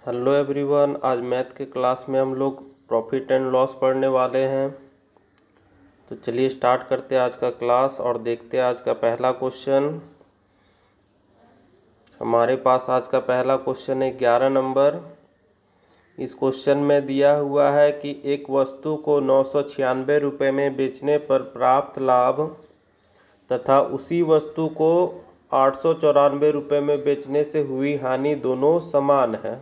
Hello everyone, आज math के class में हम लोग प्रॉफिट एंड लॉस पढ़ने वाले हैं। तो चलिए स्टार्ट करते हैं आज का क्लास और देखते हैं आज का पहला क्वेश्चन। हमारे पास आज का पहला क्वेश्चन है 11 नंबर। इस क्वेश्चन में दिया हुआ है कि एक वस्तु को 996 रुपये में बेचने पर प्राप्त लाभ तथा उसी वस्तु को 894 रुपये में बेचने से हुई हानि दोनों समान है,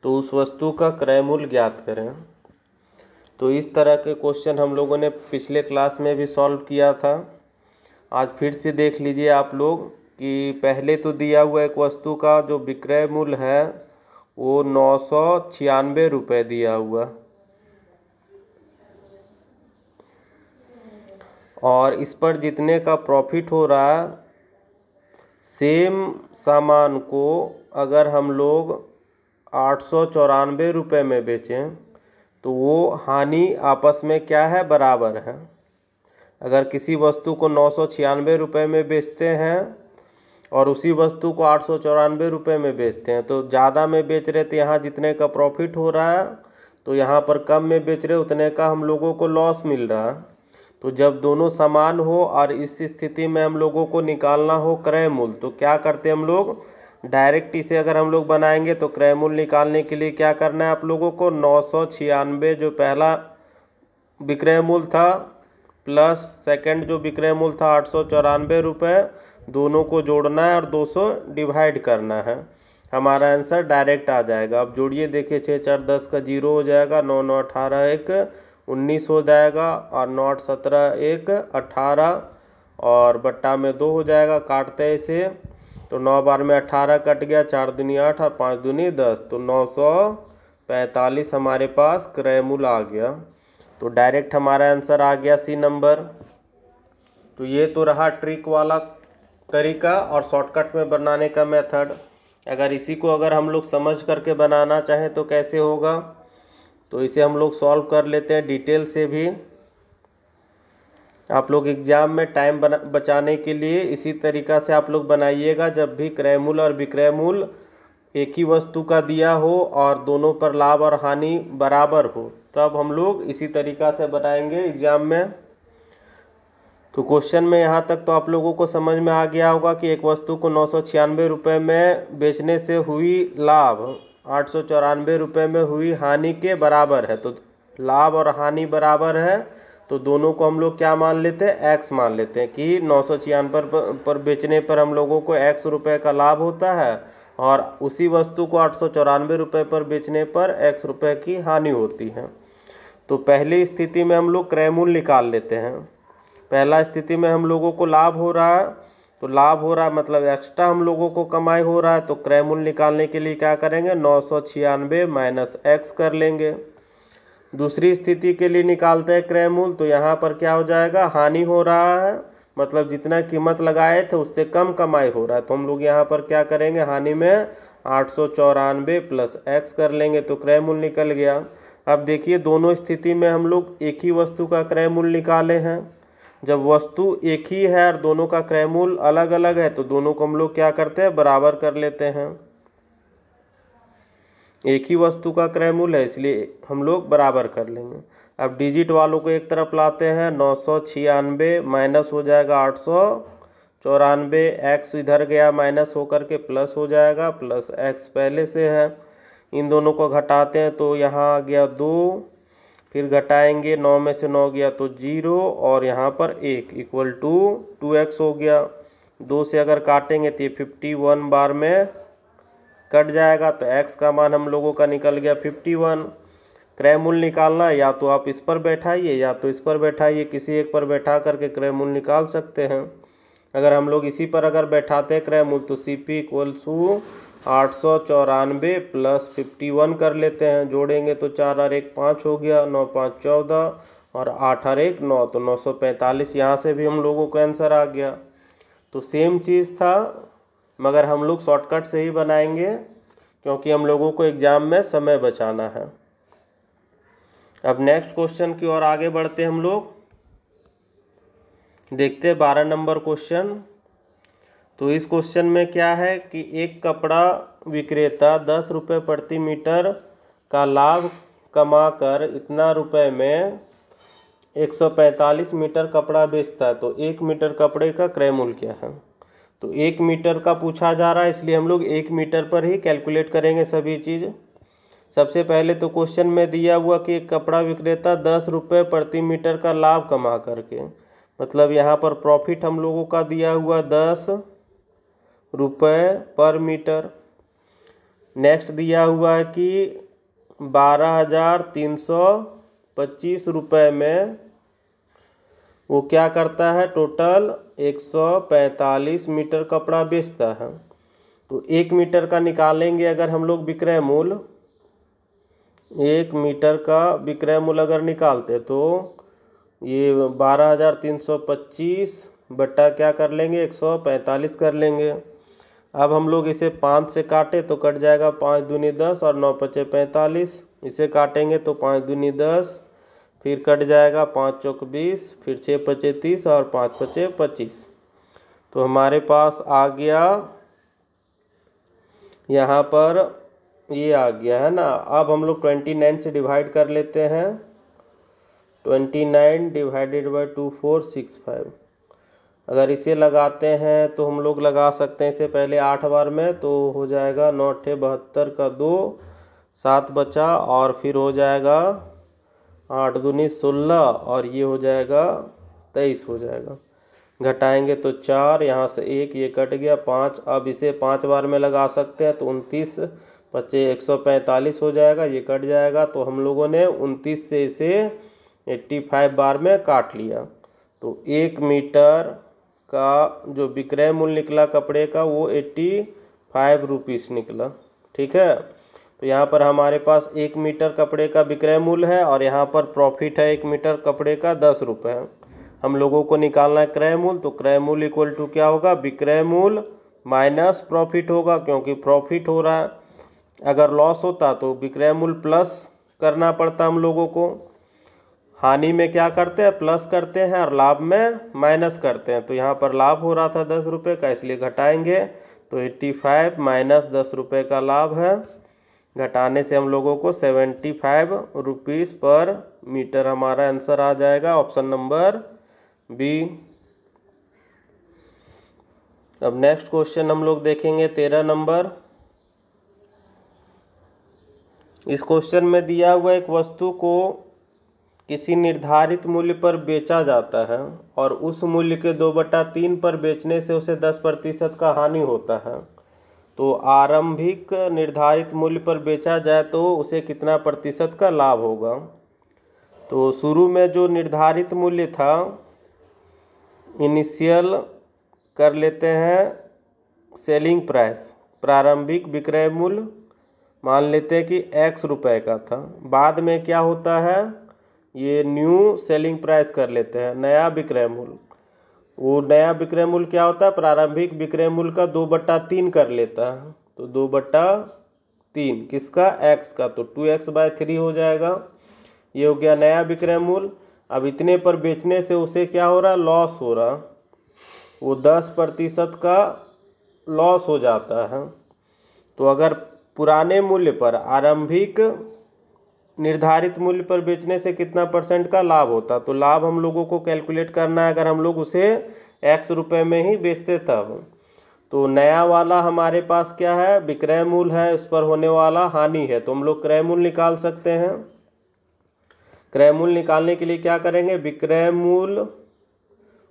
तो उस वस्तु का क्रय मूल्य ज्ञात करें। तो इस तरह के क्वेश्चन हम लोगों ने पिछले क्लास में भी सॉल्व किया था। आज फिर से देख लीजिए आप लोग कि पहले तो दिया हुआ एक वस्तु का जो विक्रय मूल्य है वो 996 रुपये दिया हुआ, और इस पर जितने का प्रॉफिट हो रहा है, सेम सामान को अगर हम लोग 894 रुपये में बेचें तो वो हानि आपस में क्या है, बराबर है। अगर किसी वस्तु को 996 रुपये में बेचते हैं और उसी वस्तु को 894 रुपये में बेचते हैं, तो ज़्यादा में बेच रहे तो यहाँ जितने का प्रॉफिट हो रहा है, तो यहाँ पर कम में बेच रहे उतने का हम लोगों को लॉस मिल रहा है। तो जब दोनों समान हो और इस स्थिति में हम लोगों को निकालना हो क्रय मूल्य, तो क्या करते हैं हम लोग, डायरेक्ट इसे अगर हम लोग बनाएंगे तो क्रय मूल्य निकालने के लिए क्या करना है आप लोगों को, 996 जो पहला विक्रय मूल्य था प्लस सेकंड जो विक्रय मूल्य था 894 रुपये, दोनों को जोड़ना है और 200 डिवाइड करना है। हमारा आंसर डायरेक्ट आ जाएगा। अब जोड़िए, देखिए 6 4 10 का 0 हो जाएगा, 9 9 18 1 19 हो जाएगा, और 9 8 17 1 18 और बट्टा में 2 हो जाएगा। काटते हैं इसे तो 9 बार में 18 कट गया, 4 दूनी 8 और 5 दूनी 10, तो 945 हमारे पास क्रय मूल्य आ गया। तो डायरेक्ट हमारा आंसर आ गया सी नंबर। तो ये तो रहा ट्रिक वाला तरीका और शॉर्टकट में बनाने का मेथड। अगर इसी को अगर हम लोग समझ करके बनाना चाहें तो कैसे होगा, तो इसे हम लोग सॉल्व कर लेते हैं डिटेल से भी। आप लोग एग्जाम में टाइम बचाने के लिए इसी तरीक़ा से आप लोग बनाइएगा। जब भी क्रय मूल्य और विक्रय मूल्य एक ही वस्तु का दिया हो और दोनों पर लाभ और हानि बराबर हो, तब हम लोग इसी तरीक़ा से बनाएंगे एग्जाम में। तो क्वेश्चन में यहाँ तक तो आप लोगों को समझ में आ गया होगा कि एक वस्तु को 996 रुपये में बेचने से हुई लाभ 894 रुपये में हुई हानि के बराबर है। तो लाभ और हानि बराबर है, तो दोनों को हम लोग क्या मान लेते हैं, एक्स मान लेते हैं कि 996 पर बेचने पर हम लोगों को एक्स रुपये का लाभ होता है और उसी वस्तु को 894 रुपये पर बेचने पर एक्स रुपये की हानि होती है। तो पहली स्थिति में हम लोग क्रय मूल्य निकाल लेते हैं। पहला स्थिति में हम लोगों को लाभ हो रहा है, तो लाभ हो रहा है मतलब एक्स्ट्रा हम लोगों को कमाई हो रहा है, तो क्रय मूल्य निकालने के लिए क्या करेंगे, 996 माइनस एक्स कर लेंगे। दूसरी स्थिति के लिए निकालते हैं क्रय मूल्य, तो यहाँ पर क्या हो जाएगा, हानि हो रहा है मतलब जितना कीमत लगाए थे उससे कम कमाई हो रहा है, तो हम लोग यहाँ पर क्या करेंगे, हानि में 894 प्लस एक्स कर लेंगे, तो क्रय मूल्य निकल गया। अब देखिए दोनों स्थिति में हम लोग एक ही वस्तु का क्रय मूल्य निकाले हैं। जब वस्तु एक ही है और दोनों का क्रय मूल्य अलग अलग है, तो दोनों को हम लोग क्या करते हैं, बराबर कर लेते हैं। एक ही वस्तु का क्रय मूल्य है इसलिए हम लोग बराबर कर लेंगे। अब डिजिट वालों को एक तरफ लाते हैं, 996 माइनस हो जाएगा 894, एक्स इधर गया माइनस होकर के प्लस हो जाएगा, प्लस एक्स पहले से है। इन दोनों को घटाते हैं तो यहाँ आ गया 2, फिर घटाएंगे 9 में से 9 गया तो 0 और यहाँ पर 1 इक्वल टू 2x हो गया। 2 से अगर काटेंगे तो ये 51 बार में कट जाएगा, तो x का मान हम लोगों का निकल गया 51। क्रय मूल्य निकालना है, या तो आप इस पर बैठाइए या तो इस पर बैठाइए, किसी एक पर बैठा करके क्रय मूल्य निकाल सकते हैं। अगर हम लोग इसी पर अगर बैठाते हैं क्रय मूल्य, तो CP इक्वल्स टू 894 प्लस 51 कर लेते हैं। जोड़ेंगे तो 4 और 1 5 हो गया, 9 5 14 और 8 और 1 9, तो 945। यहाँ से भी हम लोगों को आंसर आ गया। तो सेम चीज़ था, मगर हम लोग शॉर्टकट से ही बनाएंगे क्योंकि हम लोगों को एग्ज़ाम में समय बचाना है। अब नेक्स्ट क्वेश्चन की ओर आगे बढ़ते हम लोग, देखते हैं 12 नंबर क्वेश्चन। तो इस क्वेश्चन में क्या है कि एक कपड़ा विक्रेता 10 रुपये प्रति मीटर का लाभ कमाकर इतना रुपए में 145 मीटर कपड़ा बेचता है, तो 1 मीटर कपड़े का क्रय मूल्य क्या है। तो 1 मीटर का पूछा जा रहा है, इसलिए हम लोग 1 मीटर पर ही कैलकुलेट करेंगे सभी चीज़। सबसे पहले तो क्वेश्चन में दिया हुआ कि एक कपड़ा विक्रेता 10 रुपये प्रति मीटर का लाभ कमा करके, मतलब यहाँ पर प्रॉफिट हम लोगों का दिया हुआ 10 रुपये पर मीटर। नेक्स्ट दिया हुआ है कि 12,325 रुपये में वो क्या करता है, टोटल 145 मीटर कपड़ा बेचता है। तो 1 मीटर का निकालेंगे अगर हम लोग विक्रय मूल्य, 1 मीटर का विक्रय मूल्य अगर निकालते तो ये 12,325 बट्टा क्या कर लेंगे, 145 कर लेंगे। अब हम लोग इसे 5 से काटे तो कट जाएगा 5 दूनी 10 और 9 पचे 45। इसे काटेंगे तो 5 दूनी 10, फिर कट जाएगा 5 चौक 20, फिर 6 पचे 30 और 5 पचे 25। तो हमारे पास आ गया यहाँ पर ये आ गया है ना। अब हम लोग 29 से डिवाइड कर लेते हैं। 29 डिवाइडेड बाई 2465। अगर इसे लगाते हैं तो हम लोग लगा सकते हैं इसे पहले 8 बार में, तो हो जाएगा 9 × 72 का 2, 7 बचा और फिर हो जाएगा 8 दूनी 16 और ये हो जाएगा 23 हो जाएगा। घटाएंगे तो 4, यहाँ से 1 ये कट गया 5। अब इसे 5 बार में लगा सकते हैं तो 29 पचे 145 हो जाएगा, ये कट जाएगा। तो हम लोगों ने 29 से इसे 85 बार में काट लिया। तो 1 मीटर का जो विक्रय मूल्य निकला कपड़े का वो 85 रुपीस निकला। ठीक है, तो यहाँ पर हमारे पास 1 मीटर कपड़े का विक्रय मूल्य है और यहाँ पर प्रॉफिट है 1 मीटर कपड़े का 10 रुपये। हम लोगों को निकालना है क्रय मूल्य, तो क्रय मूल्य इक्वल टू क्या होगा, विक्रय मूल्य माइनस प्रॉफिट होगा, क्योंकि प्रॉफिट हो रहा है। अगर लॉस होता तो विक्रय मूल्य प्लस करना पड़ता हम लोगों को। हानि में क्या करते हैं, प्लस करते हैं, और लाभ में माइनस करते हैं। तो यहाँ पर लाभ हो रहा था 10 रुपये का, इसलिए घटाएंगे तो 85 माइनस 10 रुपये का लाभ है। घटाने से हम लोगों को 75 रुपीस पर मीटर हमारा आंसर आ जाएगा, ऑप्शन नंबर बी। अब नेक्स्ट क्वेश्चन हम लोग देखेंगे 13 नंबर। इस क्वेश्चन में दिया हुआ एक वस्तु को किसी निर्धारित मूल्य पर बेचा जाता है और उस मूल्य के 2/3 पर बेचने से उसे 10% का हानि होता है। तो आरंभिक निर्धारित मूल्य पर बेचा जाए तो उसे कितना प्रतिशत का लाभ होगा। तो शुरू में जो निर्धारित मूल्य था, इनिशियल कर लेते हैं सेलिंग प्राइस, प्रारंभिक विक्रय मूल्य मान लेते हैं कि X रुपए का था। बाद में क्या होता है, ये न्यू सेलिंग प्राइस कर लेते हैं, नया विक्रय मूल्य। वो नया विक्रय मूल्य क्या होता है, प्रारंभिक विक्रय मूल्य का 2/3 कर लेता है। तो 2/3 किसका, X का, तो 2x/3 हो जाएगा। ये हो गया नया विक्रय मूल्य। अब इतने पर बेचने से उसे क्या हो रहा, लॉस हो रहा, वो 10% का लॉस हो जाता है। तो अगर पुराने मूल्य पर, आरंभिक निर्धारित मूल्य पर बेचने से कितना % का लाभ होता, तो लाभ हम लोगों को कैलकुलेट करना है अगर हम लोग उसे X रुपए में ही बेचते तब। तो नया वाला हमारे पास क्या है, विक्रय मूल्य है, उस पर होने वाला हानि है, तो हम लोग क्रय मूल्य निकाल सकते हैं। क्रय मूल्य निकालने के लिए क्या करेंगे, विक्रय मूल्य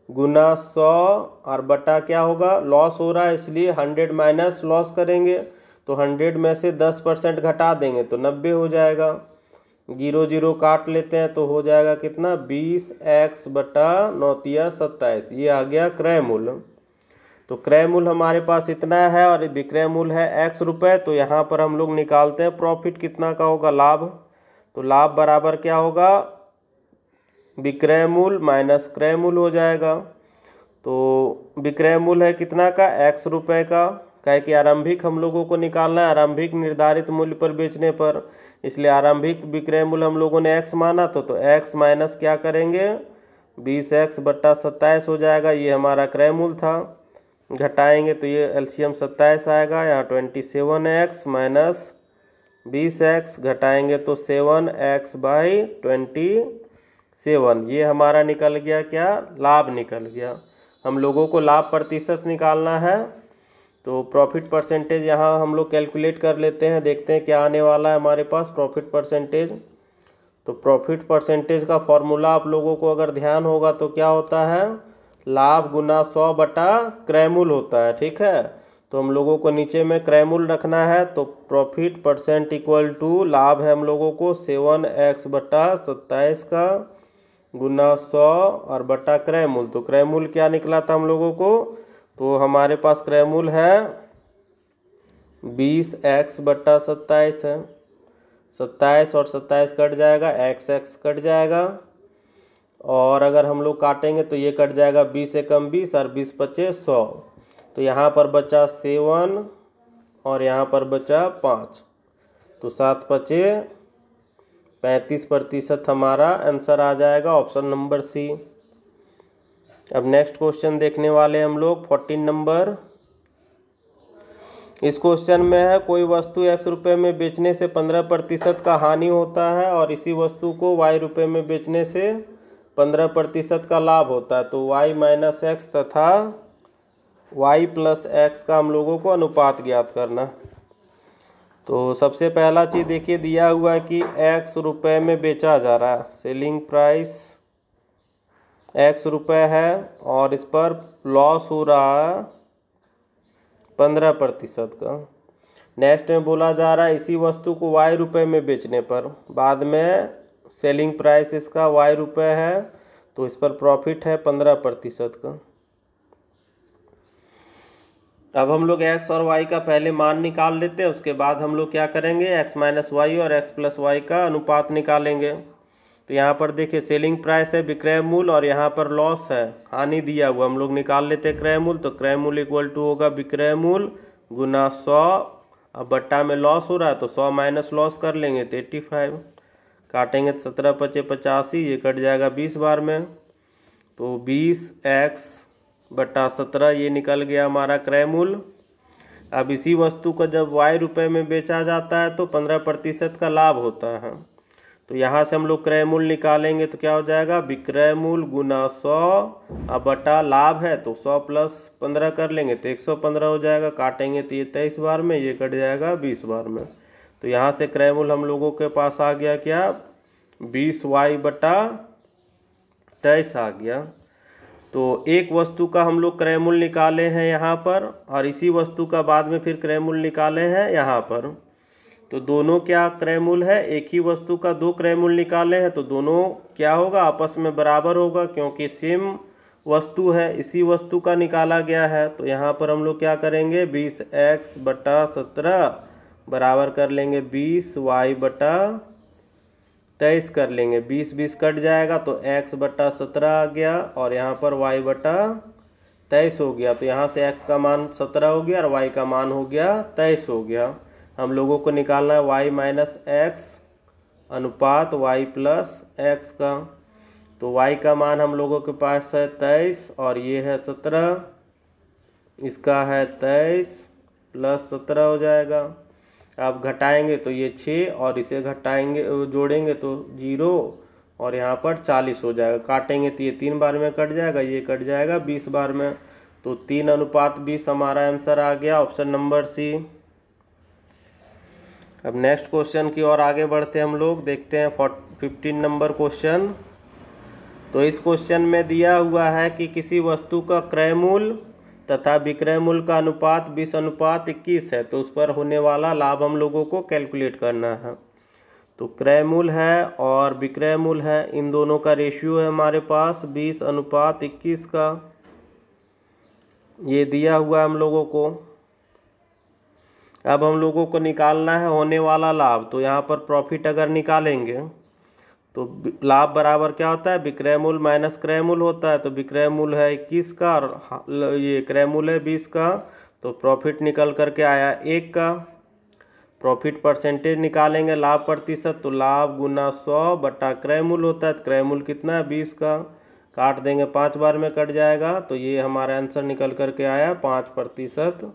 गुना 100 और बटा क्या होगा, लॉस हो रहा है इसलिए 100 माइनस लॉस करेंगे। तो 100 में से 10% घटा देंगे तो 90 हो जाएगा। 0 0 काट लेते हैं तो हो जाएगा कितना, 20x बटा 9 × 27। ये आ गया क्रय मूल्य। तो क्रय मूल्य हमारे पास इतना है और विक्रय मूल्य है X रुपये। तो यहाँ पर हम लोग निकालते हैं प्रॉफिट कितना का होगा, लाभ। तो लाभ बराबर क्या होगा, विक्रय मूल्य माइनस क्रय मूल्य हो जाएगा। तो विक्रय मूल्य है कितना का, X रुपये का, क्या कि आरंभिक हम लोगों को निकालना है, आरंभिक निर्धारित मूल्य पर बेचने पर, इसलिए आरंभिक विक्रय मूल्य हम लोगों ने X माना तो X माइनस क्या करेंगे, 20x बटा 27 हो जाएगा। ये हमारा क्रय मूल्य था। घटाएंगे तो ये एलसीएम 27 आएगा। यहाँ 27x माइनस 20x घटाएंगे तो 7x/27, ये हमारा निकल गया क्या, लाभ निकल गया। हम लोगों को लाभ प्रतिशत निकालना है, तो प्रॉफिट परसेंटेज यहाँ हम लोग कैलकुलेट कर लेते हैं, देखते हैं क्या आने वाला है हमारे पास प्रॉफिट परसेंटेज। तो प्रॉफिट परसेंटेज का फॉर्मूला आप लोगों को अगर ध्यान होगा तो क्या होता है, लाभ गुना 100 बटा क्रयमूल होता है, ठीक है। तो हम लोगों को नीचे में क्रयमूल रखना है, तो प्रॉफिट परसेंट इक्वल टू लाभ है हम लोगों को 7x/27 का गुना 100 और बटा क्रयमूल। तो क्रयमूल क्या निकला था हम लोगों को, तो हमारे पास क्रयमूल है 20x/27 है। 27 और 27 कट जाएगा, x कट जाएगा, और अगर हम लोग काटेंगे तो ये कट जाएगा 20 से कम 20 और 20 पचे 100। तो यहाँ पर बचा 7 और यहाँ पर बचा 5, तो 7 पचे 35% हमारा आंसर आ जाएगा, ऑप्शन नंबर सी। अब नेक्स्ट क्वेश्चन देखने वाले हम लोग 14 नंबर। इस क्वेश्चन में है कोई वस्तु x रुपये में बेचने से 15% का हानि होता है और इसी वस्तु को y रुपये में बेचने से 15% का लाभ होता है। तो y माइनस एक्स तथा y प्लस एक्स का हम लोगों को अनुपात ज्ञात करना। तो सबसे पहला चीज़ देखिए, दिया हुआ है कि x रुपये में बेचा जा रहा है, सेलिंग प्राइस x रुपये है और इस पर लॉस हो रहा है 15% का। नेक्स्ट में बोला जा रहा है इसी वस्तु को y रुपये में बेचने पर, बाद में सेलिंग प्राइस इसका y रुपये है, तो इस पर प्रॉफिट है 15% का। अब हम लोग x और y का पहले मान निकाल लेते हैं, उसके बाद हम लोग क्या करेंगे, x माइनस वाई और x प्लस वाई का अनुपात निकालेंगे। तो यहाँ पर देखिए सेलिंग प्राइस है विक्रय मूल्य और यहाँ पर लॉस है हानि दिया हुआ, हम लोग निकाल लेते हैं क्रय मूल्य। तो क्रय मूल्य इक्वल टू होगा विक्रय मूल्य गुना 100, अब बट्टा में लॉस हो रहा है तो 100 माइनस लॉस कर लेंगे तो 85, काटेंगे तो 17 पचे 85, ये कट जाएगा 20 बार में, तो 20x/17 ये निकल गया हमारा क्रय मूल्य। अब इसी वस्तु को जब y रुपये में बेचा जाता है तो 15% का लाभ होता है। तो यहाँ से हम लोग क्रय मूल्य निकालेंगे तो क्या हो जाएगा, विक्रय मूल्य गुना 100, अब बटा लाभ है तो 100 प्लस 15 कर लेंगे तो 115 हो जाएगा, काटेंगे तो ये 23 बार में, ये कट जाएगा 20 बार में। तो यहाँ से क्रय मूल्य हम लोगों के पास आ गया क्या, 20y/23 आ गया। तो एक वस्तु का हम लोग क्रय मूल्य निकाले हैं यहाँ पर और इसी वस्तु का बाद में फिर क्रय मूल्य निकाले हैं यहाँ पर। तो दोनों क्या क्रय मूल्य है, एक ही वस्तु का दो क्रय मूल्य निकाले हैं तो दोनों क्या होगा, आपस में बराबर होगा, क्योंकि सेम वस्तु है, इसी वस्तु का निकाला गया है। तो यहाँ पर हम लोग क्या करेंगे, 20x/17 बराबर कर लेंगे 20y/23 कर लेंगे, 20 कट जाएगा तो x/17 आ गया और यहाँ पर y/23 हो गया। तो यहाँ से x का मान 17 हो गया और y का मान हो गया 23 हो गया। हम लोगों को निकालना है y माइनस एक्स अनुपात y प्लस एक्स का। तो y का मान हम लोगों के पास है 23 और ये है 17, इसका है 23 प्लस 17 हो जाएगा। अब घटाएंगे तो ये 6 और इसे घटाएंगे जोड़ेंगे तो 0 और यहाँ पर 40 हो जाएगा, काटेंगे तो ये 3 बार में कट जाएगा, ये कट जाएगा 20 बार में। तो 3:20 हमारा आंसर आ गया, ऑप्शन नंबर सी। अब नेक्स्ट क्वेश्चन की ओर आगे बढ़ते हम लोग, देखते हैं 15 नंबर क्वेश्चन। तो इस क्वेश्चन में दिया हुआ है कि किसी वस्तु का क्रय मूल्य तथा विक्रय मूल्य का अनुपात 20:21 है, तो उस पर होने वाला लाभ हम लोगों को कैलकुलेट करना है। तो क्रय मूल्य है और विक्रय मूल्य है, इन दोनों का रेशियो है हमारे पास 20:21 का, ये दिया हुआ है हम लोगों को। अब हम लोगों को निकालना है होने वाला लाभ। तो यहाँ पर प्रॉफिट अगर निकालेंगे तो लाभ बराबर क्या होता है, विक्रय मूल्य माइनस क्रय मूल्य होता है। तो विक्रय मूल्य है 21 का और ये क्रय मूल्य है 20 का, तो प्रॉफिट निकल करके आया 1 का। प्रॉफिट परसेंटेज निकालेंगे लाभ प्रतिशत, तो लाभ गुना 100 बटा क्रय मूल्य होता है, तो क्रय मूल्य कितना है 20 का, काट देंगे 5 बार में कट जाएगा, तो ये हमारा आंसर निकल करके आया 5%।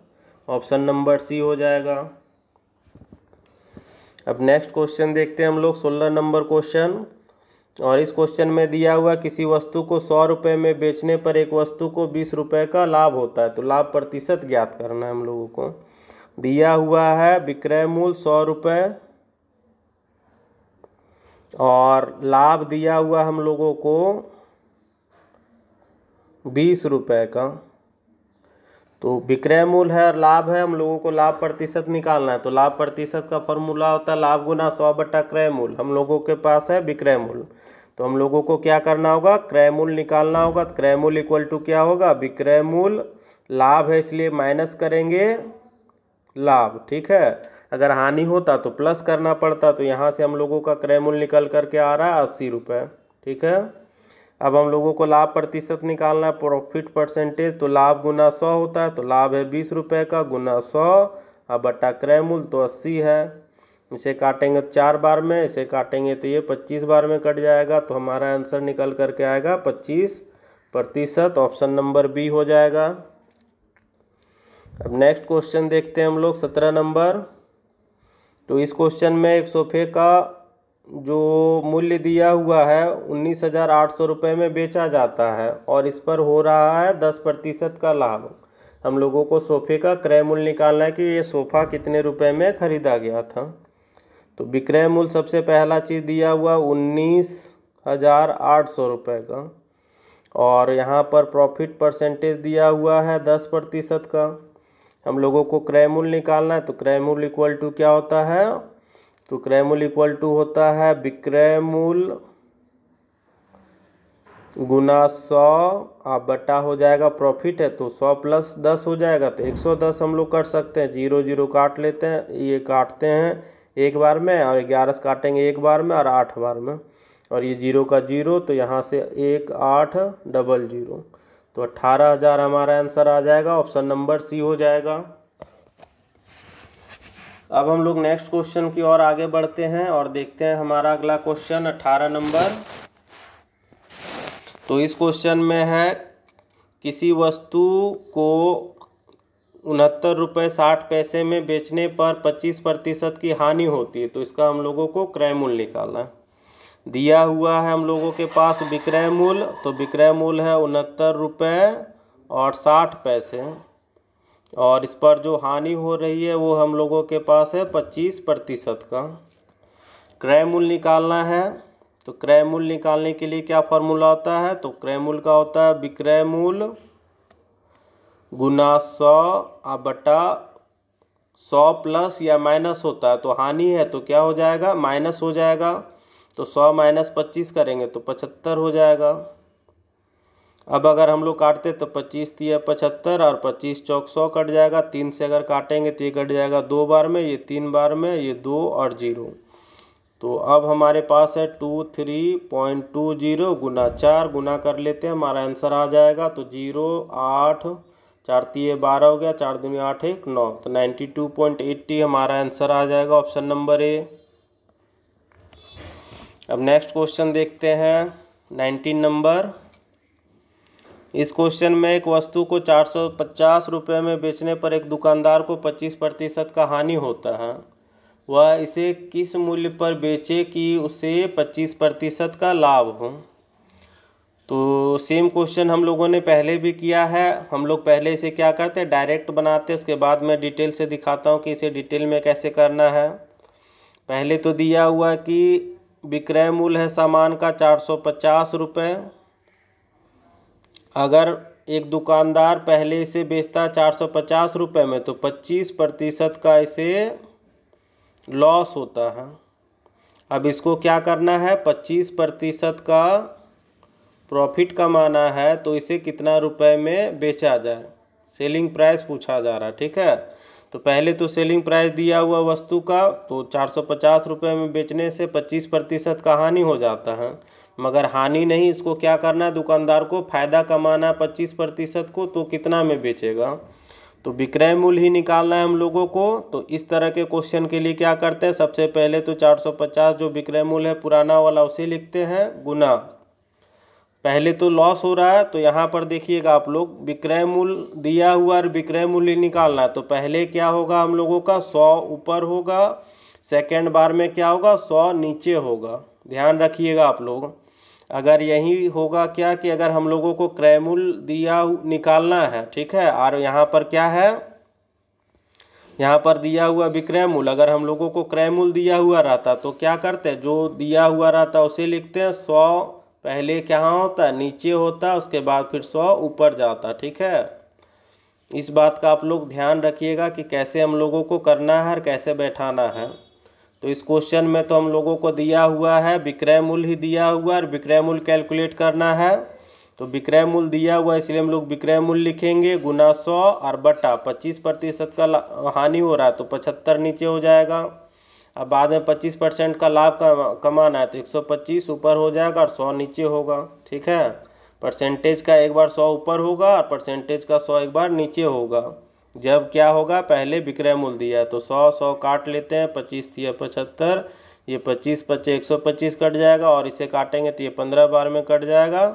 ऑप्शन नंबर सी हो जाएगा। अब नेक्स्ट क्वेश्चन देखते हैं हम लोग, 16 नंबर क्वेश्चन। और इस क्वेश्चन में दिया हुआ किसी वस्तु को 100 रुपये में बेचने पर एक वस्तु को 20 रुपये का लाभ होता है, तो लाभ प्रतिशत ज्ञात करना है हम लोगों को। दिया हुआ है विक्रय मूल्य 100 रुपये और लाभ दिया हुआ हम लोगों को 20 रुपये का। तो विक्रय मूल्य है और लाभ है, हम लोगों को लाभ प्रतिशत निकालना है। तो लाभ प्रतिशत का फॉर्मूला होता है लाभ गुना 100 बटा क्रय मूल्य। हम लोगों के पास है विक्रय मूल्य, तो हम लोगों को क्या करना होगा, क्रय मूल्य निकालना होगा। तो क्रय मूल्य इक्वल टू क्या होगा, विक्रय मूल्य, लाभ है इसलिए माइनस करेंगे लाभ, ठीक है। अगर हानि होता तो प्लस करना पड़ता, तो यहाँ से हम लोगों का क्रय मूल्य निकल करके आ रहा है 80 रुपये, ठीक है। अब हम लोगों को लाभ प्रतिशत निकालना है, प्रॉफिट परसेंटेज। तो लाभ गुना 100 होता है, तो लाभ है 20 रुपये का गुना 100 अब बटा क्रय मूल्य तो 80 है। इसे काटेंगे 4 बार में, इसे काटेंगे तो ये 25 बार में कट जाएगा। तो हमारा आंसर निकल करके आएगा 25%। ऑप्शन नंबर बी हो जाएगा। अब नेक्स्ट क्वेश्चन देखते हैं हम लोग, 17 नंबर। तो इस क्वेश्चन में एक सोफे का जो मूल्य दिया हुआ है 19,800 रुपये में बेचा जाता है और इस पर हो रहा है 10% का लाभ। हम लोगों को सोफे का क्रय मूल्य निकालना है कि ये सोफ़ा कितने रुपए में ख़रीदा गया था। तो विक्रय मूल्य सबसे पहला चीज़ दिया हुआ 19,800 रुपये का और यहाँ पर प्रॉफिट परसेंटेज दिया हुआ है 10% का। हम लोगों को क्रय मूल्य निकालना है, तो क्रय मूल्य इक्वल टू क्या होता है, तो क्रय मूल्य इक्वल टू होता है विक्रय मूल्य गुना 100 आप बटा हो जाएगा प्रॉफिट है, तो 100 प्लस 10 हो जाएगा, तो 110 हम लोग कर सकते हैं। 0 0 काट लेते हैं, ये काटते हैं एक बार में और 11 से काटेंगे एक बार में और 8 बार में, और ये 0 का 0, तो यहाँ से 1800, तो 18,000 हमारा आंसर आ जाएगा। ऑप्शन नंबर सी हो जाएगा। अब हम लोग नेक्स्ट क्वेश्चन की ओर आगे बढ़ते हैं और देखते हैं हमारा अगला क्वेश्चन 18 नंबर। तो इस क्वेश्चन में है किसी वस्तु को 69 रुपये 60 पैसे में बेचने पर 25% की हानि होती है, तो इसका हम लोगों को क्रय मूल्य निकालना है। दिया हुआ है हम लोगों के पास विक्रय मूल्य, तो विक्रय मूल्य है 69 रुपये और 60 पैसे और इस पर जो हानि हो रही है वो हम लोगों के पास है 25% का। क्रय मूल्य निकालना है, तो क्रय मूल्य निकालने के लिए क्या फार्मूला होता है, तो क्रय मूल्य का होता है विक्रय मूल्य गुना 100 अब बटा 100 प्लस या माइनस होता है, तो हानि है तो क्या हो जाएगा, माइनस हो जाएगा। तो 100 माइनस 25 करेंगे तो 75 हो जाएगा। अब अगर हम लोग काटते तो 25 तिया 75 और 25 चौक 100 कट जाएगा। 3 से अगर काटेंगे तो ये कट जाएगा 2 बार में, ये 3 बार में, ये 2 और 0। तो अब हमारे पास है 23.20 गुना 4 गुना कर लेते हैं, हमारा आंसर आ जाएगा। तो 0 8 4 तिये 12 हो गया, 4 दूनी 8 1 9, तो 92.80 हमारा आंसर आ जाएगा। Option number A. अब नेक्स्ट क्वेश्चन देखते हैं 19 नंबर। इस क्वेश्चन में एक वस्तु को 450 रुपये में बेचने पर एक दुकानदार को 25% का हानि होता है। वह इसे किस मूल्य पर बेचे कि उसे 25% का लाभ हो। तो सेम क्वेश्चन हम लोगों ने पहले भी किया है। हम लोग पहले इसे क्या करते हैं, डायरेक्ट बनाते हैं, उसके बाद मैं डिटेल से दिखाता हूँ कि इसे डिटेल में कैसे करना है। पहले तो दिया हुआ कि विक्रय मूल्य है सामान का 450 रुपये। अगर एक दुकानदार पहले इसे बेचता है 450 रुपये में, तो 25% का इसे लॉस होता है। अब इसको क्या करना है, 25% का प्रॉफिट कमाना है, तो इसे कितना रुपए में बेचा जाए, सेलिंग प्राइस पूछा जा रहा है, ठीक है। तो पहले तो सेलिंग प्राइस दिया हुआ वस्तु का, तो 450 रुपये में बेचने से 25% का हानि हो जाता है, मगर हानि नहीं, इसको क्या करना है, दुकानदार को फ़ायदा कमाना है 25% को, तो कितना में बेचेगा, तो विक्रय मूल्य ही निकालना है हम लोगों को। तो इस तरह के क्वेश्चन के लिए क्या करते हैं, सबसे पहले तो 450 जो विक्रय मूल्य है पुराना वाला उसे लिखते हैं गुना पहले तो लॉस हो रहा है, तो यहाँ पर देखिएगा आप लोग, विक्रय मूल्य दिया हुआ और विक्रय मूल्य निकालना है। तो पहले क्या होगा हम लोगों का, 100 ऊपर होगा, सेकेंड बार में क्या होगा, 100 नीचे होगा। ध्यान रखिएगा आप लोग। अगर यही होगा क्या कि अगर हम लोगों को क्रय मूल्य दिया निकालना है, ठीक है, और यहाँ पर क्या है, यहाँ पर दिया हुआ विक्रय मूल्य, अगर हम लोगों को क्रय मूल्य दिया हुआ रहता तो क्या करते हैं, जो दिया हुआ रहता उसे लिखते हैं। 100 पहले क्या होता है, नीचे होता है, उसके बाद फिर 100 ऊपर जाता। ठीक है, इस बात का आप लोग ध्यान रखिएगा कि कैसे हम लोगों को करना है और कैसे बैठाना है। तो इस क्वेश्चन में तो हम लोगों को दिया हुआ है विक्रय मूल्य ही दिया हुआ है और विक्रय मूल्य कैलकुलेट करना है। तो विक्रय मूल्य दिया हुआ है इसलिए हम लोग विक्रय मूल्य लिखेंगे, गुना 100 और बटा 25% का हानि हो रहा है तो 75 नीचे हो जाएगा। अब बाद में 25% का लाभ कमाना है तो 125 ऊपर हो जाएगा और 100 नीचे होगा। ठीक है, परसेंटेज का एक बार 100 ऊपर होगा और परसेंटेज का 100 एक बार नीचे होगा। जब क्या होगा, पहले विक्रय मूल्य दिया है तो 100 काट लेते हैं, 25 थी 75, ये 25 बचे 125 कट जाएगा और इसे काटेंगे तो ये 15 बार में कट जाएगा।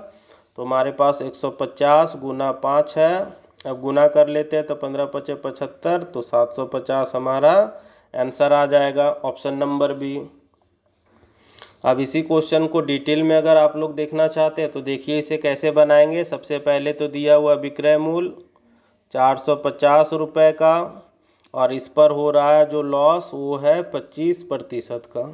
तो हमारे पास 150 गुना 5 है। अब गुना कर लेते हैं तो 15 पचे 75, तो 750 हमारा आंसर आ जाएगा, ऑप्शन नंबर बी। अब इसी क्वेश्चन को डिटेल में अगर आप लोग देखना चाहते हैं तो देखिए इसे कैसे बनाएंगे। सबसे पहले तो दिया हुआ विक्रय मूल्य 450 रुपये का और इस पर हो रहा है जो लॉस वो है 25% का।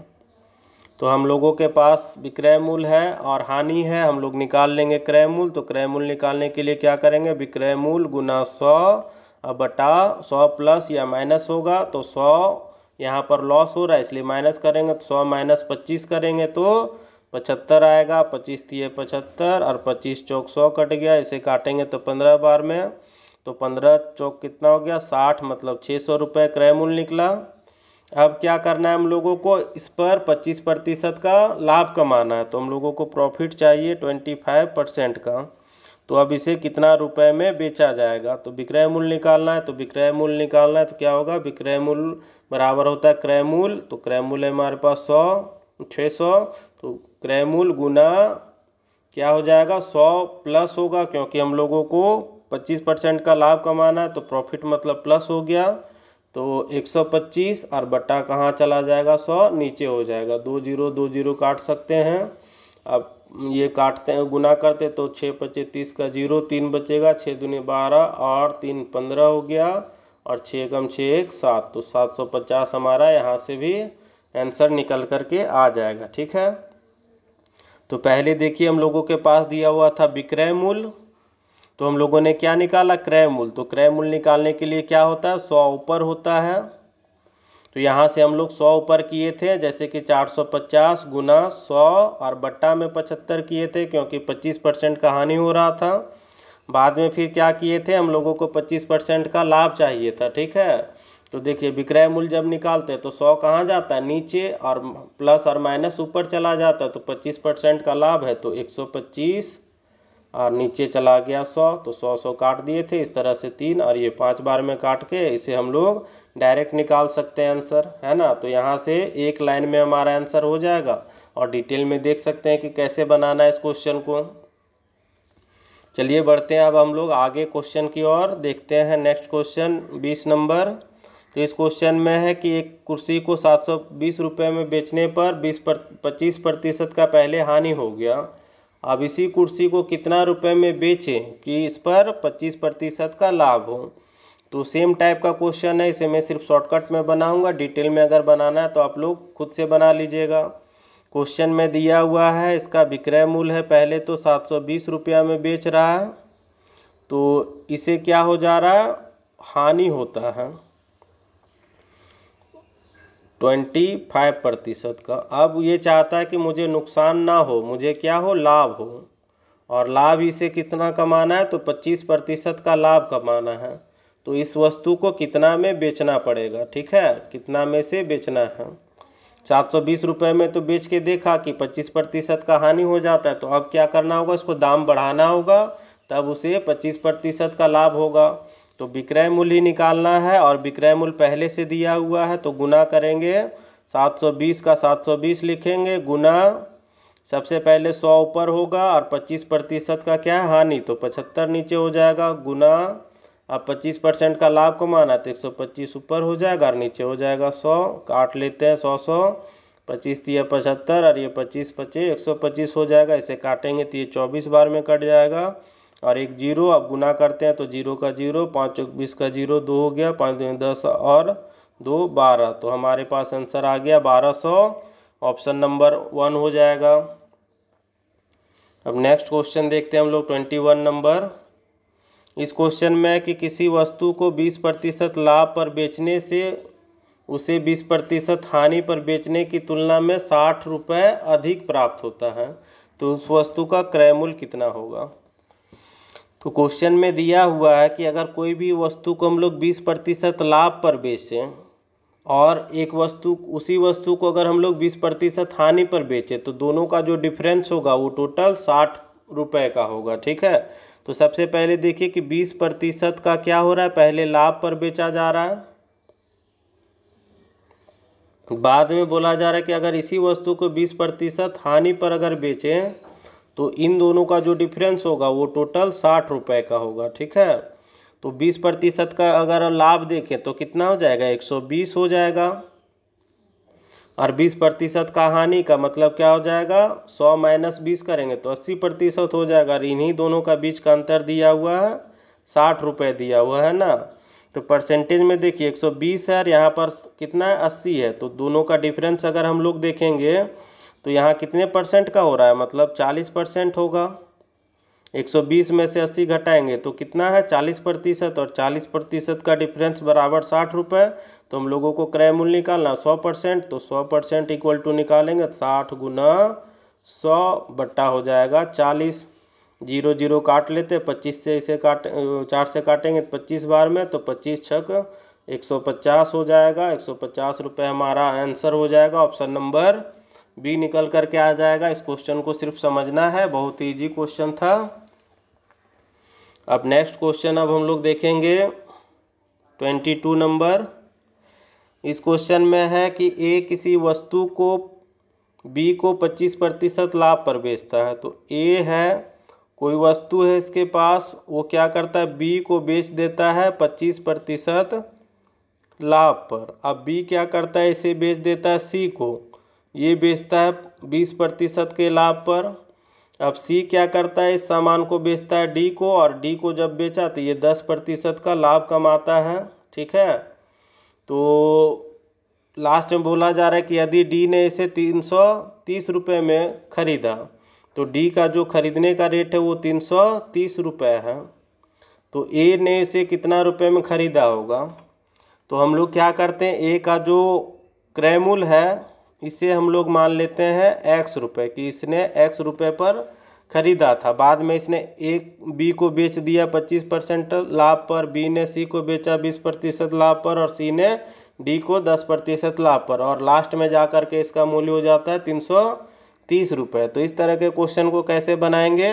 तो हम लोगों के पास विक्रय मूल्य है और हानि है, हम लोग निकाल लेंगे क्रय मूल्य। तो क्रय मूल्य निकालने के लिए क्या करेंगे, विक्रय मूल्य गुना 100 बटा 100 प्लस या माइनस होगा। तो 100 यहाँ पर लॉस हो रहा है इसलिए माइनस करेंगे, तो 100 माइनस 25 करेंगे तो 75 आएगा। 25 थी 75 और 25 चौक 100 कट गया, इसे काटेंगे तो 15 बार में, तो 15 चौक कितना हो गया 60, मतलब 600 रुपये क्रय मूल्य निकला। अब क्या करना है हम लोगों को, इस पर 25% का लाभ कमाना है। तो हम लोगों को प्रॉफिट चाहिए 25% का। तो अब इसे कितना रुपए में बेचा जाएगा, तो विक्रय मूल्य निकालना है। तो विक्रय मूल्य निकालना है तो क्या होगा, विक्रय मूल्य बराबर होता है क्रय मूल्य। तो क्रय मूल्य हमारे पास 600, तो क्रय मूल्य गुना क्या हो जाएगा 100 प्लस होगा, क्योंकि हम लोगों को 25% का लाभ कमाना है तो प्रॉफिट मतलब प्लस हो गया। तो 125 और बट्टा कहाँ चला जाएगा, 100 नीचे हो जाएगा। 2 0 काट सकते हैं। अब ये काटते हैं, गुना करते तो 6 पचे 30 का 0, 3 बचेगा, 6 दूनी 12 और 3 15 हो गया और 6 कम 6 1 7। तो 750 हमारा यहाँ से भी आंसर निकल करके आ जाएगा। ठीक है, तो पहले देखिए हम लोगों के पास दिया हुआ था विक्रय मूल्य, तो हम लोगों ने क्या निकाला, क्रय मूल्य। तो क्रय मूल्य निकालने के लिए क्या होता है, 100 ऊपर होता है। तो यहाँ से हम लोग 100 ऊपर किए थे, जैसे कि 450 गुना 100 और बट्टा में 75 किए थे, क्योंकि 25% का हानि हो रहा था। बाद में फिर क्या किए थे, हम लोगों को 25% का लाभ चाहिए था। ठीक है, तो देखिए विक्रय मूल्य जब निकालते हैं तो 100 कहाँ जाता है, नीचे, और प्लस और माइनस ऊपर चला जाता है। तो 25% का लाभ है तो 125 और नीचे चला गया 100, तो 100 काट दिए थे इस तरह से 3 और ये 5 बार में काट के इसे हम लोग डायरेक्ट निकाल सकते हैं आंसर, है ना। तो यहाँ से एक लाइन में हमारा आंसर हो जाएगा और डिटेल में देख सकते हैं कि कैसे बनाना है इस क्वेश्चन को। चलिए बढ़ते हैं अब हम लोग आगे क्वेश्चन की ओर, देखते हैं नेक्स्ट क्वेश्चन 20 नंबर। तो इस क्वेश्चन में है कि एक कुर्सी को 720 रुपये में बेचने पर 25% का पहले हानि हो गया। अब इसी कुर्सी को कितना रुपए में बेचें कि इस पर 25% का लाभ हो। तो सेम टाइप का क्वेश्चन है, इसे मैं सिर्फ शॉर्टकट में बनाऊंगा, डिटेल में अगर बनाना है तो आप लोग खुद से बना लीजिएगा। क्वेश्चन में दिया हुआ है, इसका विक्रय मूल्य है पहले तो 720 रुपया में बेच रहा है, तो इसे क्या हो जा रहा है, हानि होता है 25% का। अब ये चाहता है कि मुझे नुकसान ना हो, मुझे क्या हो, लाभ हो, और लाभ इसे कितना कमाना है, तो 25% का लाभ कमाना है। तो इस वस्तु को कितना में बेचना पड़ेगा, ठीक है, कितना में से बेचना है। 720 रुपये में तो बेच के देखा कि 25% का हानि हो जाता है, तो अब क्या करना होगा, इसको दाम बढ़ाना होगा, तब उसे 25% का लाभ होगा। तो विक्रय मूल्य ही निकालना है और विक्रय मूल्य पहले से दिया हुआ है, तो गुना करेंगे 720 का 720 लिखेंगे, गुना सबसे पहले 100 ऊपर होगा और 25% का क्या है हानि, तो 75 नीचे हो जाएगा गुना, अब 25% का लाभ कमाना तो 125 ऊपर हो जाएगा और नीचे हो जाएगा 100। काट लेते हैं 100 100, 25 दिया 75 और ये 25 25 125 हो जाएगा। इसे काटेंगे तो ये 24 बार में कट जाएगा और एक जीरो। अब गुना करते हैं तो जीरो का जीरो, 5 चौक 20 का जीरो, 2 हो गया, 5 दूनी 10 और 2 12। तो हमारे पास आंसर आ गया 1200, ऑप्शन नंबर 1 हो जाएगा। अब नेक्स्ट क्वेश्चन देखते हैं हम लोग 21 नंबर। इस क्वेश्चन में कि किसी वस्तु को 20% लाभ पर बेचने से उसे 20% हानि पर बेचने की तुलना में 60 रुपये अधिक प्राप्त होता है, तो उस वस्तु का क्रय मूल्य कितना होगा। तो क्वेश्चन में दिया हुआ है कि अगर कोई भी वस्तु को हम लोग 20% लाभ पर बेचें और एक वस्तु, उसी वस्तु को अगर हम लोग 20% हानि पर बेचें, तो दोनों का जो डिफरेंस होगा वो टोटल 60 रुपये का होगा। ठीक है, तो सबसे पहले देखिए कि 20% का क्या हो रहा है, पहले लाभ पर बेचा जा रहा है, बाद में बोला जा रहा है कि अगर इसी वस्तु को 20% हानि पर अगर बेचें तो इन दोनों का जो डिफरेंस होगा वो टोटल 60 रुपये का होगा। ठीक है, तो 20% का अगर लाभ देखें तो कितना हो जाएगा, 120 हो जाएगा, और 20% का हानि का मतलब क्या हो जाएगा, 100 माइनस 20 करेंगे तो 80% हो जाएगा। और इन्हीं दोनों का बीच का अंतर दिया हुआ है 60 रुपये दिया हुआ है ना। तो परसेंटेज में देखिए 120 है और यहाँ पर कितना है 80 है, तो दोनों का डिफरेंस अगर हम लोग देखेंगे तो यहाँ कितने परसेंट का हो रहा है, मतलब 40% होगा। 120 में से 80 घटाएंगे तो कितना है 40%, और 40% का डिफरेंस बराबर 60 रुपये। तो हम लोगों को क्रय मूल्य निकालना 100%, तो 100% इक्वल टू निकालेंगे 60 गुना 100 बट्टा हो जाएगा 40। जीरो जीरो काट लेते, 25 से इसे 4 से काटेंगे 25 बार में, तो 25 छक 150 हो जाएगा। 150 रुपये हमारा आंसर हो जाएगा, ऑप्शन नंबर बी निकल करके आ जाएगा। इस क्वेश्चन को सिर्फ समझना है, बहुत इजी क्वेश्चन था। अब नेक्स्ट क्वेश्चन अब हम लोग देखेंगे 22 नंबर। इस क्वेश्चन में है कि ए किसी वस्तु को बी को 25% लाभ पर बेचता है। तो ए है, कोई वस्तु है इसके पास, वो क्या करता है बी को बेच देता है 25% लाभ पर। अब बी क्या करता है, इसे बेच देता है सी को, ये बेचता है 20% के लाभ पर। अब सी क्या करता है, इस सामान को बेचता है डी को, और डी को जब बेचा तो ये 10% का लाभ कमाता है। ठीक है, तो लास्ट में बोला जा रहा है कि यदि डी ने इसे 330 रुपये में ख़रीदा, तो डी का जो खरीदने का रेट है वो 330 रुपये है, तो ए ने इसे कितना रुपये में ख़रीदा होगा। तो हम लोग क्या करते हैं, ए का जो क्रय मूल्य है इसे हम लोग मान लेते हैं x रुपये, कि इसने x रुपये पर ख़रीदा था, बाद में इसने एक बी को बेच दिया 25% लाभ पर, बी ने सी को बेचा 20% लाभ पर, और सी ने डी को 10% लाभ पर, और लास्ट में जा कर के इसका मूल्य हो जाता है 330 रुपये। तो इस तरह के क्वेश्चन को कैसे बनाएंगे,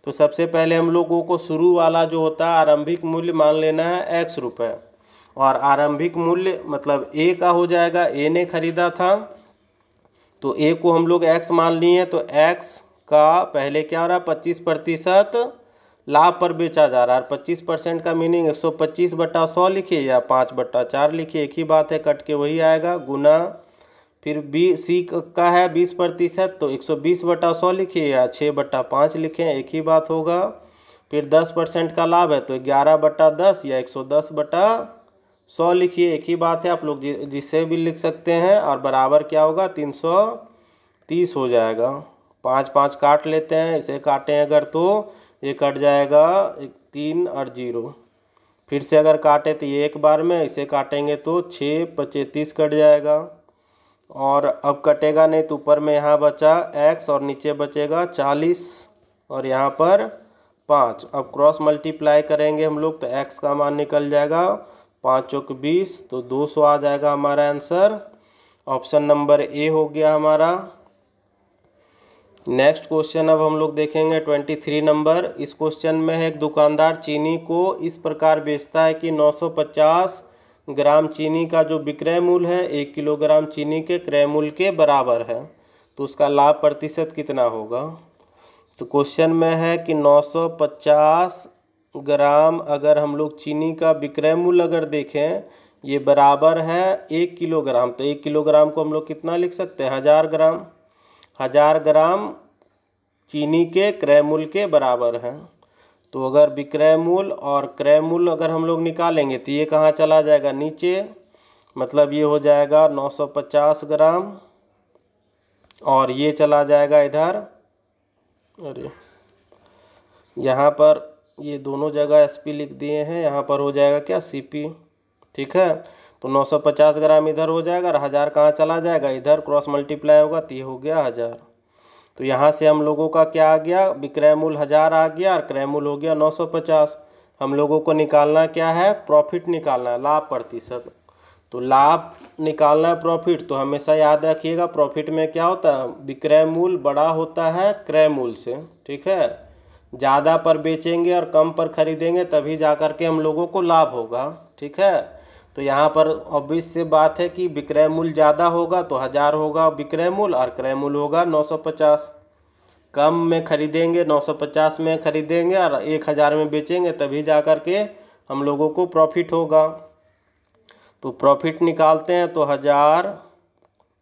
तो सबसे पहले हम लोगों को शुरू वाला जो होता है आरंभिक मूल्य मान लेना है x रुपये, और आरंभिक मूल्य मतलब ए का हो जाएगा, ए ने खरीदा था तो ए को हम लोग x मान लिए, तो x का पहले क्या हो रहा है 25% लाभ पर बेचा जा रहा है। 25% का मीनिंग 125/100 लिखिए या 5/4 लिखिए, एक ही बात है, कट के वही आएगा, गुना फिर बी सी का है 20%, तो 120/100 लिखिए या 6/5 लिखें, एक ही बात होगा। फिर 10% का लाभ है तो 11/10 या 110/100 लिखिए, एक ही बात है, आप लोग जिससे भी लिख सकते हैं, और बराबर क्या होगा 330 हो जाएगा। 5 5 काट लेते हैं, इसे काटें अगर तो ये कट जाएगा 3 और 0, फिर से अगर काटे तो ये एक बार में, इसे काटेंगे तो 6 25 30 कट जाएगा, और अब कटेगा नहीं तो ऊपर में यहाँ बचा x और नीचे बचेगा 40 और यहाँ पर 5। अब क्रॉस मल्टीप्लाई करेंगे हम लोग तो x का मान निकल जाएगा 5 चौक 20, तो 200 आ जाएगा हमारा आंसर, ऑप्शन नंबर ए हो गया हमारा। नेक्स्ट क्वेश्चन अब हम लोग देखेंगे 23 नंबर। इस क्वेश्चन में है एक दुकानदार चीनी को इस प्रकार बेचता है कि 950 ग्राम चीनी का जो विक्रय मूल्य है 1 किलोग्राम चीनी के क्रय मूल्य के बराबर है। तो उसका लाभ प्रतिशत कितना होगा। तो क्वेश्चन में है कि 950 ग्राम अगर हम लोग चीनी का विक्रय मूल्य अगर देखें ये बराबर है 1 किलोग्राम, तो 1 किलोग्राम को हम लोग कितना लिख सकते हैं 1000 ग्राम। 1000 ग्राम चीनी के क्रय मूल्य के बराबर है। तो अगर विक्रय मूल्य और क्रय मूल्य अगर हम लोग निकालेंगे तो ये कहाँ चला जाएगा नीचे, मतलब ये हो जाएगा 950 ग्राम और ये चला जाएगा इधर, अरे यहाँ पर ये दोनों जगह एसपी लिख दिए हैं, यहाँ पर हो जाएगा क्या सीपी। ठीक है, तो 950 ग्राम इधर हो जाएगा और 1000 कहाँ चला जाएगा इधर, क्रॉस मल्टीप्लाई होगा तो ये हो गया 1000। तो यहाँ से हम लोगों का क्या आ गया, विक्रय मूल्य 1000 आ गया और क्रय मूल्य हो गया 950। हम लोगों को निकालना क्या है, प्रॉफिट निकालना है, लाभ प्रतिशत। तो लाभ निकालना है प्रॉफिट, तो हमेशा याद रखिएगा प्रॉफिट में क्या होता है, विक्रय मूल्य बड़ा होता है क्रय मूल्य से। ठीक है, ज़्यादा पर बेचेंगे और कम पर खरीदेंगे तभी जा कर के हम लोगों को लाभ होगा। ठीक है, तो यहाँ पर ऑब्वियस से बात है कि विक्रय मूल्य ज़्यादा होगा तो 1000 होगा विक्रय मूल्य और क्रय मूल्य होगा 950। कम में खरीदेंगे 950 में खरीदेंगे और 1000 में बेचेंगे तभी जा कर के हम लोगों को प्रॉफिट होगा। तो प्रॉफिट निकालते हैं तो 1000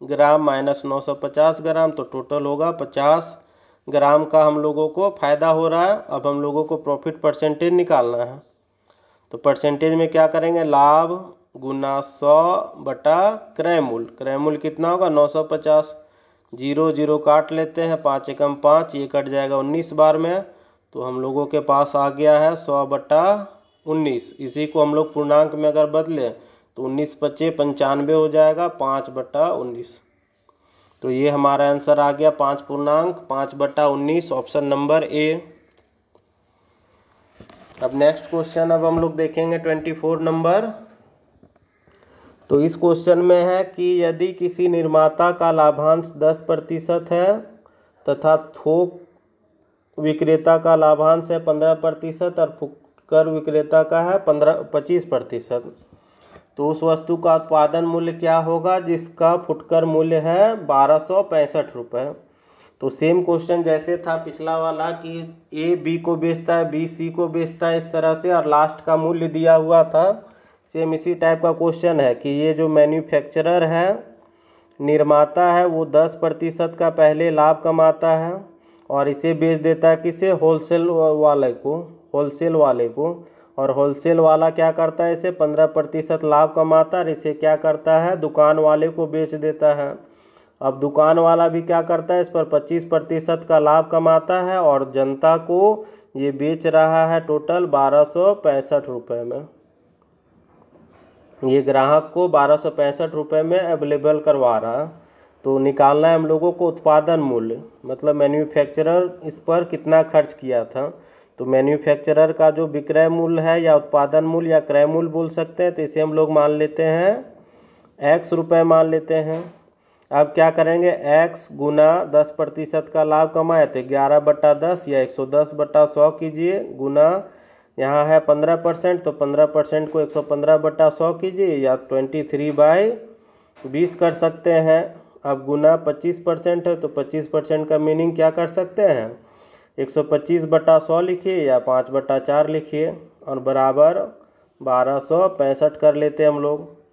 ग्राम माइनस 950 ग्राम, तो टोटल होगा 50 ग्राम का हम लोगों को फ़ायदा हो रहा है। अब हम लोगों को प्रॉफिट परसेंटेज निकालना है, तो परसेंटेज में क्या करेंगे, लाभ गुना 100 बटा क्रय मूल्य। क्रय मूल्य कितना होगा 950, 0 0 काट लेते हैं, 5 एकम 5, ये कट जाएगा 19 बार में, तो हम लोगों के पास आ गया है 100 बटा 19। इसी को हम लोग पूर्णांक में अगर बदलें तो 19 पचे 95 हो जाएगा, 5 बटा 19। तो ये हमारा आंसर आ गया 5 पूर्णांक 5 बटा 19, ऑप्शन नंबर ए। अब नेक्स्ट क्वेश्चन अब हम लोग देखेंगे 24 नंबर। तो इस क्वेश्चन में है कि यदि किसी निर्माता का लाभांश 10% है तथा थोक विक्रेता का लाभांश है 15% और फुटकर विक्रेता का है 25%, तो उस वस्तु का उत्पादन मूल्य क्या होगा जिसका फुटकर मूल्य है 1265 रुपये। तो सेम क्वेश्चन जैसे था पिछला वाला कि ए बी को बेचता है, बी सी को बेचता है, इस तरह से, और लास्ट का मूल्य दिया हुआ था। सेम इसी टाइप का क्वेश्चन है कि ये जो मैन्युफैक्चरर है, निर्माता है, वो 10% का पहले लाभ कमाता है और इसे बेच देता है किसे, होलसेल वाले को, और होलसेल वाला क्या करता है, इसे 15% लाभ कमाता है और इसे क्या करता है, दुकान वाले को बेच देता है। अब दुकान वाला भी क्या करता है, इस पर 25% का लाभ कमाता है और जनता को ये बेच रहा है टोटल 1265 रुपये में। ये ग्राहक को 1265 रुपये में अवेलेबल करवा रहा है। तो निकालना है हम लोगों को उत्पादन मूल्य, मतलब मैन्युफैक्चरर इस पर कितना खर्च किया था। तो मैन्युफैक्चरर का जो विक्रय मूल्य है या उत्पादन मूल्य या क्रय मूल्य बोल सकते हैं, तो इसे हम लोग मान लेते हैं x रुपये मान लेते हैं। अब क्या करेंगे, x गुना 10% का लाभ कमाए तो 11 बटा 10 या 110 बटा 100 कीजिए, गुना यहाँ है 15%, तो 15% को 115 बटा 100 कीजिए या 23/20 कर सकते हैं। अब गुना 25% है तो 25% का मीनिंग क्या कर सकते हैं, 125 बटा 100 लिखिए या 5 बटा 4 लिखिए और बराबर 1265 कर लेते हम लोग।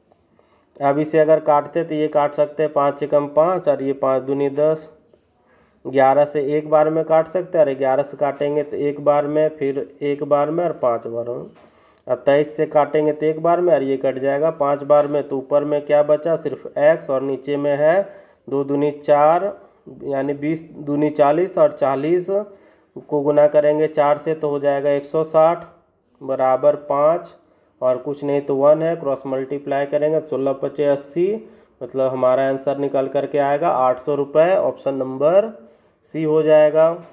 अब इसे अगर काटते तो ये काट सकते हैं 5 एकम 5 और ये 5 दूनी 10, 11 से एक बार में काट सकते हैं और 11 से काटेंगे तो एक बार में, फिर एक बार में और 5 बार में। अब 23 से काटेंगे तो एक बार में और ये कट जाएगा 5 बार में। तो ऊपर में क्या बचा, सिर्फ x और नीचे में है 2 दूनी 4 यानी 20 दूनी 40 और 40 को गुना करेंगे 4 से तो हो जाएगा 160 बराबर 5 और कुछ नहीं तो 1 है, क्रॉस मल्टीप्लाई करेंगे 16 पचे 80, मतलब हमारा आंसर निकल करके आएगा 800 रुपये, ऑप्शन नंबर सी हो जाएगा।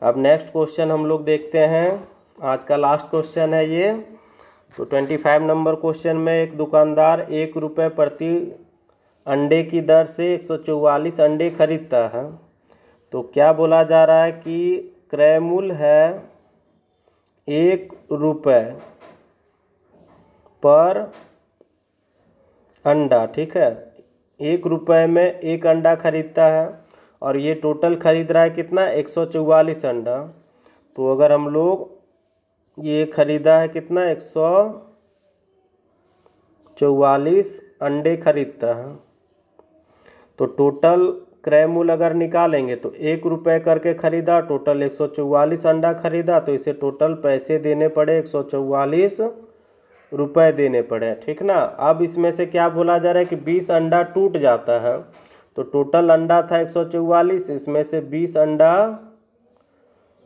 अब नेक्स्ट क्वेश्चन हम लोग देखते हैं, आज का लास्ट क्वेश्चन है ये। तो 25 नंबर क्वेश्चन में एक दुकानदार 1 रुपये प्रति अंडे की दर से 144 अंडे खरीदता है। तो क्या बोला जा रहा है कि क्रय मूल्य है 1 रुपये पर अंडा, ठीक है, 1 रुपये में एक अंडा खरीदता है और ये टोटल खरीद रहा है कितना, 144 अंडा। तो अगर हम लोग ये खरीदा है कितना, 144 अंडे खरीदता है, तो टोटल क्रय मूल्य अगर निकालेंगे तो 1 रुपये करके खरीदा, टोटल 144 अंडा खरीदा, तो इसे टोटल पैसे देने पड़े 144 रुपये देने पड़े, ठीक ना। अब इसमें से क्या बोला जा रहा है कि 20 अंडा टूट जाता है, तो टोटल अंडा था 144, इसमें से 20 अंडा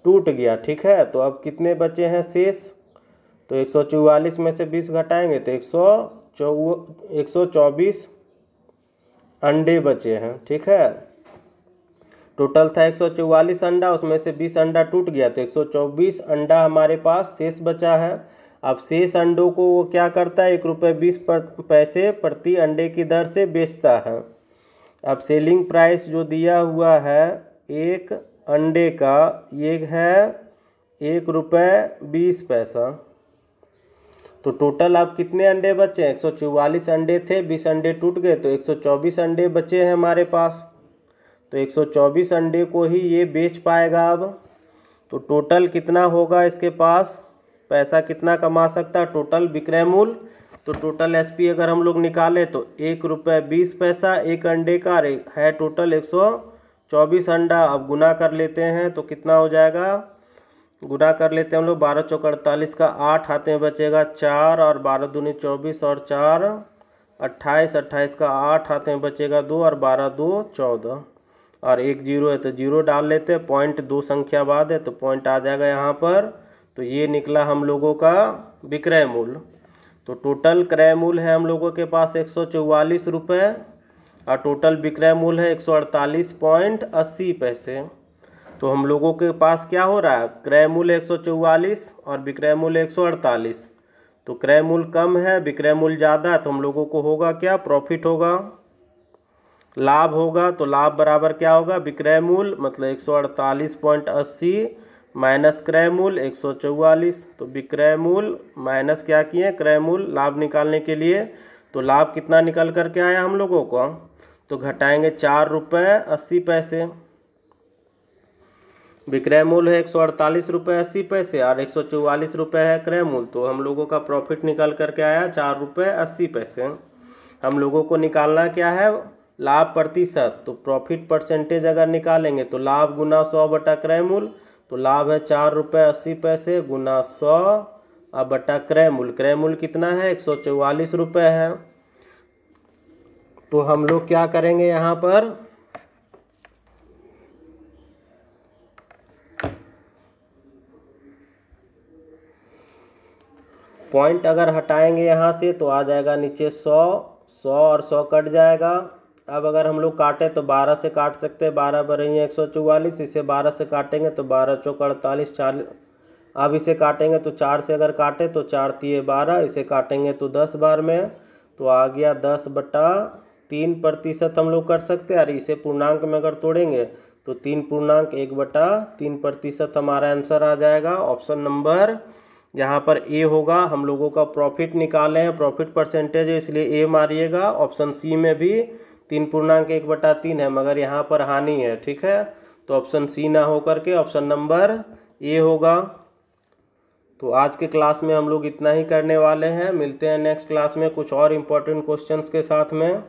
टूट गया, ठीक है। तो अब कितने बचे हैं शेष, तो 144 में से 20 घटाएंगे तो 124 अंडे बचे हैं, ठीक है। टोटल था 144 अंडा, उसमें से 20 अंडा टूट गया तो 124 अंडा हमारे पास शेष बचा है। अब शेष अंडों को वो क्या करता है, 1 रुपये 20 पैसे प्रति अंडे की दर से बेचता है। अब सेलिंग प्राइस जो दिया हुआ है एक अंडे का, ये है 1 रुपये 20 पैसा। तो टोटल अब कितने अंडे बचे हैं, 144 अंडे थे, 20 अंडे टूट गए तो 124 अंडे बचे हैं हमारे पास। तो 124 अंडे को ही ये बेच पाएगा अब। तो टोटल कितना होगा इसके पास, पैसा कितना कमा सकता है, टोटल विक्रय मूल्य। तो टोटल एसपी अगर हम लोग निकालें तो 1 रुपये 20 पैसा एक अंडे का है, टोटल 124 अंडा। अब गुना कर लेते हैं तो कितना हो जाएगा, गुना कर लेते हैं हम लोग, 12 चौक 48 का 8 हाथ में बचेगा 4, और 12 दूनी 24 और 4 28, 28 का 8 हाथ में बचेगा 2, और 12 2 14, और 1 जीरो है तो जीरो डाल लेते हैं, पॉइंट 2 संख्या बाद है तो पॉइंट आ जाएगा यहाँ पर। तो ये निकला हम लोगों का विक्रय मूल्य। तो टोटल क्रय मूल्य है हम लोगों के पास 144 रुपये, और टोटल विक्रय मूल्य है 148.80 पैसे। तो हम लोगों के पास क्या हो रहा है, क्रय मूल्य 144 और विक्रय मूल्य 148। तो क्रय मूल्य कम है, विक्रय मूल्य ज़्यादा है, तो हम लोगों को होगा क्या, प्रॉफिट होगा, लाभ होगा। तो लाभ बराबर क्या होगा, विक्रय मूल्य मतलब 148.80 माइनस क्रय मूल्य 144। तो विक्रय मूल्य माइनस क्या किए, क्रय मूल्य, लाभ निकालने के लिए। तो लाभ कितना निकल करके आया हम लोगों को, तो घटाएंगे 4 रुपये 80 पैसे। विक्रय मूल्य है 148 रुपये 80 पैसे और 144 रुपये है क्रय मूल्य। तो हम लोगों का प्रॉफिट निकल करके आया 4 रुपये 80 पैसे। हम लोगों को निकालना क्या है, लाभ प्रतिशत। तो प्रॉफिट परसेंटेज अगर निकालेंगे तो लाभ गुना 100 बटा क्रय मूल्य। तो लाभ है 4 रुपये 80 पैसे गुना 100 अब बटा क्रय मूल्य। क्रय मूल्य कितना है, 144 रुपये है। तो हम लोग क्या करेंगे यहाँ पर, पॉइंट अगर हटाएंगे यहाँ से तो आ जाएगा नीचे 100 और 100 कट जाएगा। अब अगर हम लोग काटें तो 12 से काट सकते हैं, 12 बरही 144, इसे 12 से काटेंगे तो 12 चौक 48 40। अब इसे काटेंगे तो 4 से अगर काटे तो 4 तिये 12, इसे काटेंगे तो 10 बार में तो आ गया 10/3% हम लोग कर सकते हैं। और इसे पूर्णांक में अगर तोड़ेंगे तो 3.1/3% हमारा आंसर आ जाएगा। ऑप्शन नंबर यहाँ पर ए होगा। हम लोगों का प्रॉफिट निकाले हैं, प्रॉफिट परसेंटेज है इसलिए ए मारिएगा। ऑप्शन सी में भी 3.1/3 है मगर यहाँ पर हानि है, ठीक है, तो ऑप्शन सी ना हो करके ऑप्शन नंबर ए होगा। तो आज के क्लास में हम लोग इतना ही करने वाले हैं। मिलते हैं नेक्स्ट क्लास में कुछ और इम्पोर्टेंट क्वेश्चंस के साथ में।